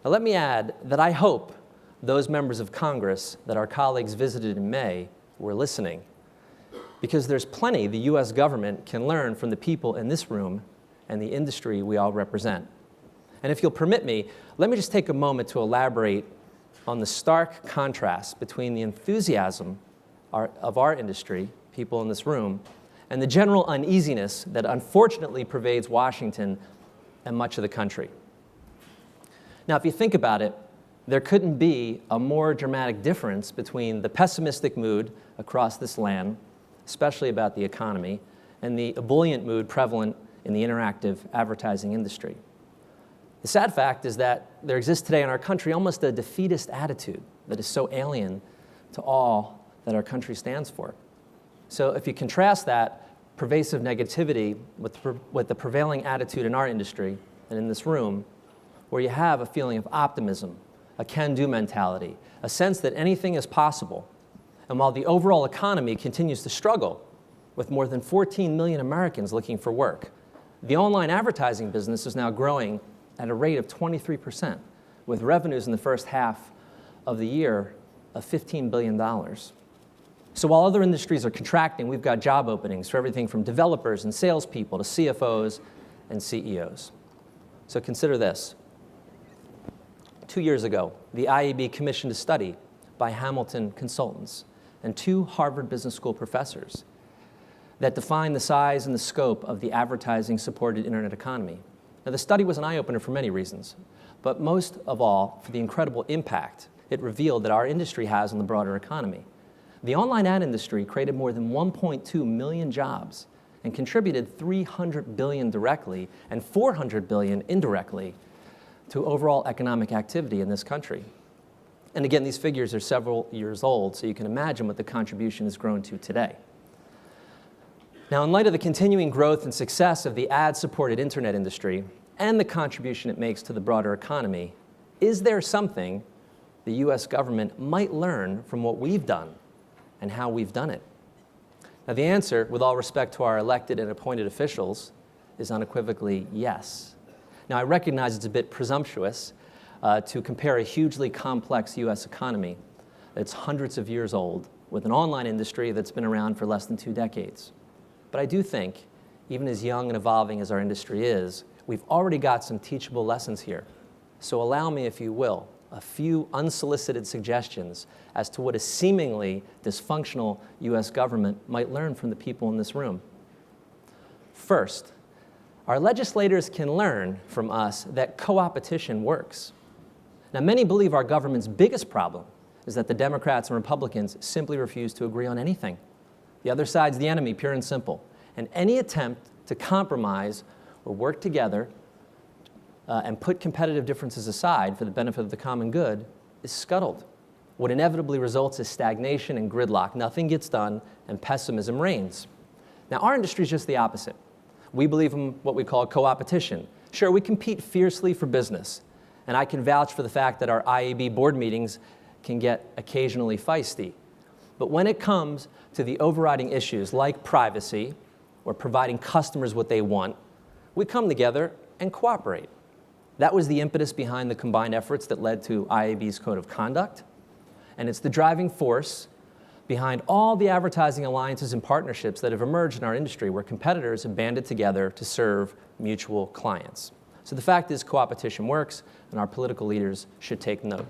Now let me add that I hope those members of Congress that our colleagues visited in May were listening, because there's plenty the US government can learn from the people in this room and the industry we all represent. And if you'll permit me, let me just take a moment to elaborate on the stark contrast between the enthusiasm of our industry, people in this room, and the general uneasiness that unfortunately pervades Washington and much of the country. Now, if you think about it, there couldn't be a more dramatic difference between the pessimistic mood across this land, especially about the economy, and the ebullient mood prevalent in the interactive advertising industry. The sad fact is that there exists today in our country almost a defeatist attitude that is so alien to all that our country stands for. So if you contrast that pervasive negativity with the prevailing attitude in our industry and in this room, where you have a feeling of optimism, a can-do mentality, a sense that anything is possible, and while the overall economy continues to struggle with more than 14 million Americans looking for work, the online advertising business is now growing at a rate of 23%, with revenues in the first half of the year of $15 billion. So while other industries are contracting, we've got job openings for everything from developers and salespeople to CFOs and CEOs. So consider this. 2 years ago, the IAB commissioned a study by Hamilton Consultants and 2 Harvard Business School professors that defined the size and the scope of the advertising-supported internet economy. Now, the study was an eye-opener for many reasons, but most of all for the incredible impact it revealed that our industry has on the broader economy. The online ad industry created more than 1.2 million jobs and contributed $300 billion directly and $400 billion indirectly to overall economic activity in this country. And again, these figures are several years old, so you can imagine what the contribution has grown to today. Now, in light of the continuing growth and success of the ad-supported internet industry and the contribution it makes to the broader economy, is there something the US government might learn from what we've done and how we've done it? Now, the answer, with all respect to our elected and appointed officials, is unequivocally yes. Now, I recognize it's a bit presumptuous to compare a hugely complex US economy that's hundreds of years old with an online industry that's been around for less than 2 decades. But I do think, even as young and evolving as our industry is, we've already got some teachable lessons here. So allow me, if you will, a few unsolicited suggestions as to what a seemingly dysfunctional US government might learn from the people in this room. First, our legislators can learn from us that coopetition works. Now, many believe our government's biggest problem is that the Democrats and Republicans simply refuse to agree on anything. The other side's the enemy, pure and simple. And any attempt to compromise or work together and put competitive differences aside for the benefit of the common good is scuttled. What inevitably results is stagnation and gridlock. Nothing gets done, and pessimism reigns. Now, our industry is just the opposite. We believe in what we call coopetition. Sure, we compete fiercely for business, and I can vouch for the fact that our IAB board meetings can get occasionally feisty. But when it comes to the overriding issues like privacy or providing customers what they want, we come together and cooperate. That was the impetus behind the combined efforts that led to IAB's Code of Conduct, and it's the driving force behind all the advertising alliances and partnerships that have emerged in our industry where competitors have banded together to serve mutual clients. So the fact is, coopetition works, and our political leaders should take note.